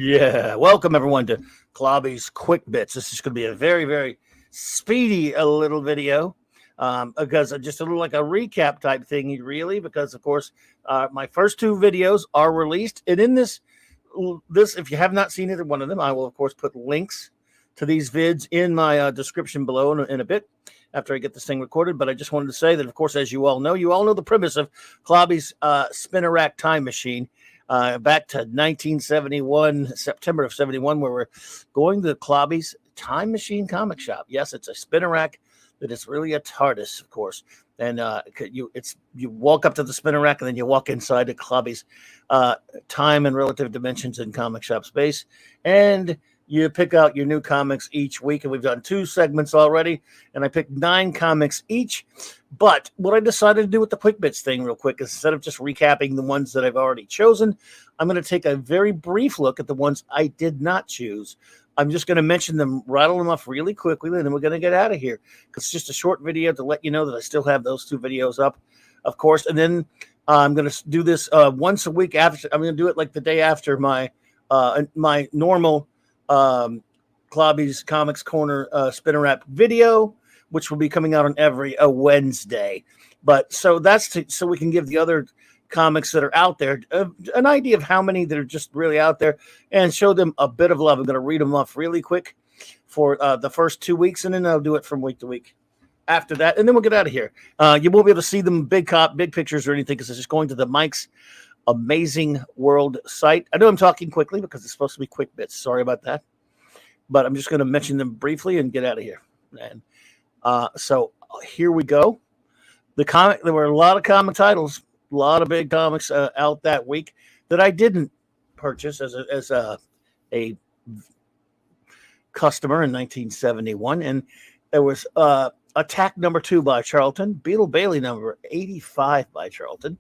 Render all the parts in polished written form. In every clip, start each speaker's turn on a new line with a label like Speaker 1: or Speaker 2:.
Speaker 1: Yeah, welcome everyone to Clobby'S Quick Bits. This is going to be a very, very speedy little video because just a little like a recap type thing, really. Because of course, my first two videos are released, and in this, if you have not seen either one of them, I will of course put links to these vids in my description below in a bit after I get this thing recorded. But I just wanted to say that, of course, as you all know the premise of Clobby'S Spinner Rack Time Machine. Back to 1971, September of 71, where we're going to the Clobby'S Time Machine comic shop. Yes, it's a spinner rack that is really a TARDIS, of course. And you walk up to the spinner rack and then you walk inside the Clobby'S time and relative dimensions in comic shop space. And you pick out your new comics each week. And we've done 2 segments already. And I picked 9 comics each. But what I decided to do with the Quick Bits thing real quick is instead of just recapping the ones that I've already chosen, I'm going to take a very brief look at the ones I did not choose. I'm just going to mention them, rattle them off really quickly, and then we're going to get out of here. It's just a short video to let you know that I still have those 2 videos up, of course. And then I'm going to do this once a week. I'm going to do it like the day after my normal Clobby'S Comics Corner Spinner Rack video, which will be coming out on every Wednesday. But so that's so we can give the other comics that are out there an idea of how many that are just really out there and show them a bit of love. I'm going to read them off really quick for the first 2 weeks, and then I'll do it from week to week after that, and then we'll get out of here. You won't be able to see them big pictures or anything because it's just going to the Mike's Amazing World site. I know I'm talking quickly because it's supposed to be quick bits. Sorry about that. But I'm just going to mention them briefly and get out of here. And so here we go. There were a lot of comic titles, a lot of big comics out that week that I didn't purchase as a customer in 1971. And there was Attack number 2 by Charlton, Beetle Bailey number 85 by Charlton.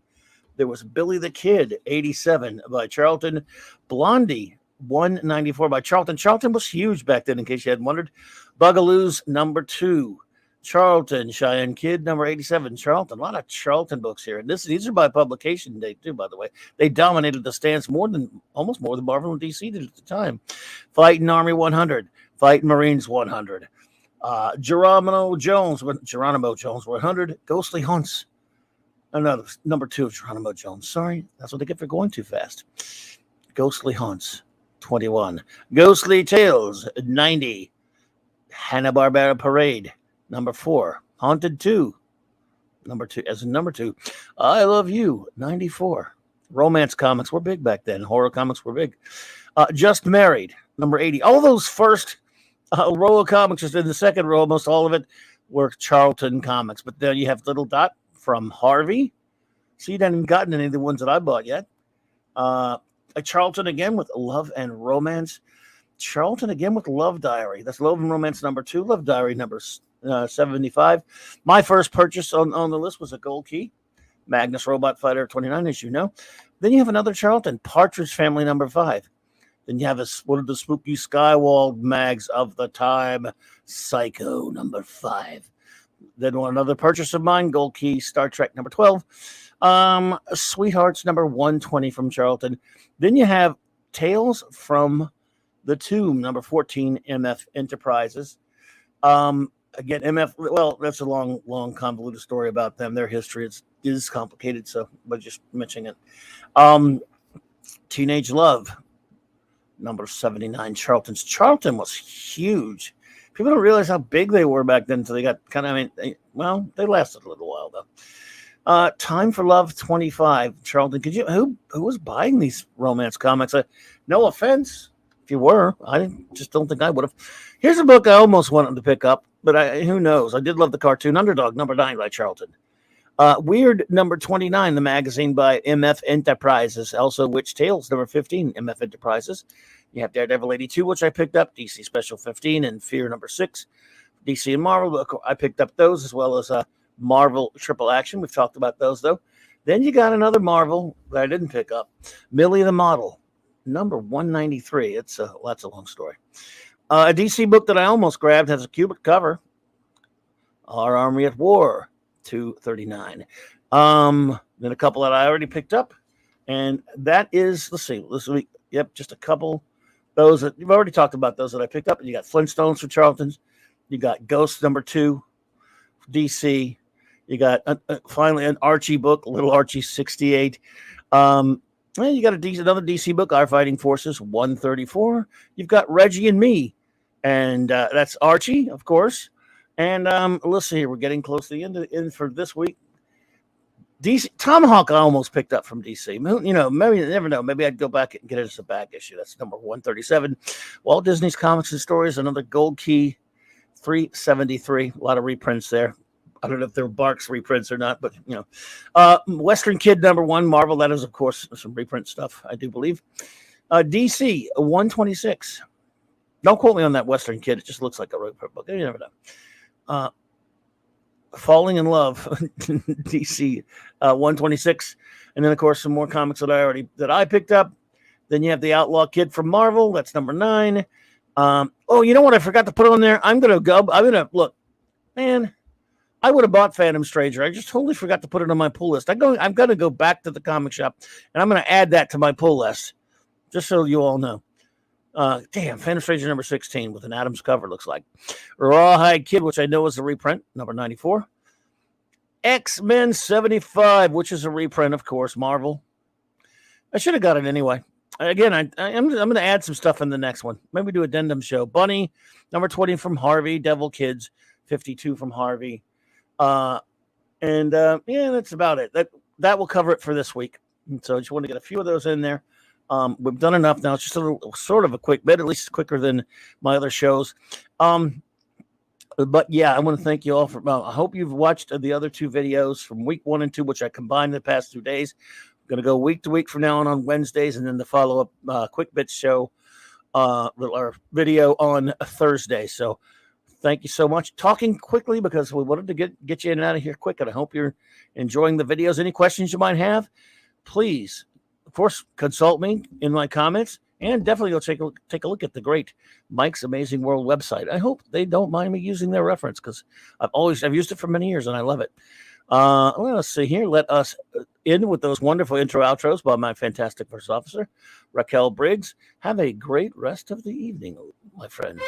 Speaker 1: There was Billy the Kid 87 by Charlton, Blondie 194 by Charlton. Charlton was huge back then, in case you hadn't wondered. Bugaloos number 2. Charlton, Cheyenne Kid, number 87. Charlton, a lot of Charlton books here. And these are by publication date, too, by the way. They dominated the stands almost more than Marvel and DC did at the time. Fighting Army 100. Fighting Marines 100. Geronimo Jones 100. Ghostly Hunts. Another number 2 of Geronimo Jones. Sorry, that's what they get for going too fast. Ghostly Hunts 21. Ghostly Tales 90. Hanna-Barbera Parade number 4. Haunted 2 number 2 as in number 2. I Love You 94. Romance comics were big back then. Horror comics were big. Just Married number 80. All those first row of comics, just in the second row, almost all of it were Charlton comics. But then you have Little Dot from Harvey. See, you haven't gotten any of the ones that I bought yet. Charlton again with Love and Romance. Charlton again with Love Diary. That's Love and Romance number 2. Love Diary number 75. My first purchase on the list was a Gold Key. Magnus Robot Fighter 29, as you know. Then you have another Charlton, Partridge Family number 5. Then you have one of the spooky Skywall mags of the time, Psycho number 5. Then another purchase of mine, Gold Key, Star Trek number 12. Sweethearts number 120 from Charlton. Then you have Tales from the Tomb number 14, MF Enterprises. Again, MF, well, that's a long convoluted story about them. Their history is complicated, so but just mentioning it. Teenage Love number 79, Charlton's. Charlton was huge. People don't realize how big they were back then until they got kind of, they lasted a little while, though. Time for Love 25. Charlton, who was buying these romance comics? No offense if you were. I just don't think I would have. Here's a book I almost wanted to pick up, but who knows? I did love the cartoon. Underdog, number 9 by Charlton. Weird, number 29, the magazine by MF Enterprises. Also, Witch Tales, number 15, MF Enterprises. You have Daredevil 82, which I picked up, DC Special 15, and Fear number 6. DC and Marvel, I picked up those, as well as Marvel Triple Action. We've talked about those, though. Then you got another Marvel that I didn't pick up, Millie the Model, number 193. That's a long story. A DC book that I almost grabbed has a cubic cover, Our Army at War, 239. Then a couple that I already picked up, and that is, let's see, this week, just a couple those that you've already talked about, those that I picked up. And you got Flintstones for Charlton's. You got Ghost #2, DC. You got finally an Archie book, Little Archie 68. And you got another DC book, Our Fighting Forces 134. You've got Reggie and Me, and that's Archie, of course. And let's see here, we're getting close to the end for this week. DC Tomahawk I almost picked up from DC. You know, maybe you never know. Maybe I'd go back and get it as a back issue. That's number 137. Walt Disney's Comics and Stories, another Gold Key 373. A lot of reprints there. I don't know if they're Barks reprints or not, but you know, Western Kid #1, Marvel. That is, of course, some reprint stuff, I do believe. DC 126. Don't quote me on that Western Kid. It just looks like a reprint book. You never know. Falling in Love, DC 126, and then of course some more comics that I picked up. Then you have the Outlaw Kid from Marvel. That's number 9. Oh, you know what? I forgot to put on there. I'm gonna look, man. I would have bought Phantom Stranger. I just totally forgot to put it on my pull list. I'm gonna go back to the comic shop and I'm gonna add that to my pull list, just so you all know. Damn, Phantom Stranger number 16 with an Adams cover, looks like. Rawhide Kid, which I know is a reprint, number 94. X-Men 75, which is a reprint, of course, Marvel. I should have got it anyway. Again, I'm going to add some stuff in the next one. Maybe do addendum show. Bunny, number 20 from Harvey. Devil Kids, 52 from Harvey. Yeah, that's about it. That will cover it for this week. And so I just want to get a few of those in there. We've done enough now. It's just sort of a quick bit, at least quicker than my other shows. But yeah, I want to thank you all for. I hope you've watched the other 2 videos from week 1 and 2, which I combined the past 2 days. I'm going to go week to week from now on Wednesdays, and then the follow up quick bits show or video on Thursday. So thank you so much. Talking quickly because we wanted to get you in and out of here quick, and I hope you're enjoying the videos. Any questions you might have, please. Of course, consult me in my comments, and definitely go take a look at the great Mike's Amazing World website. I hope they don't mind me using their reference because I've used it for many years and I love it. Let's see here. Let us end with those wonderful intro outros by my fantastic first officer, Raquel Briggs. Have a great rest of the evening, my friends.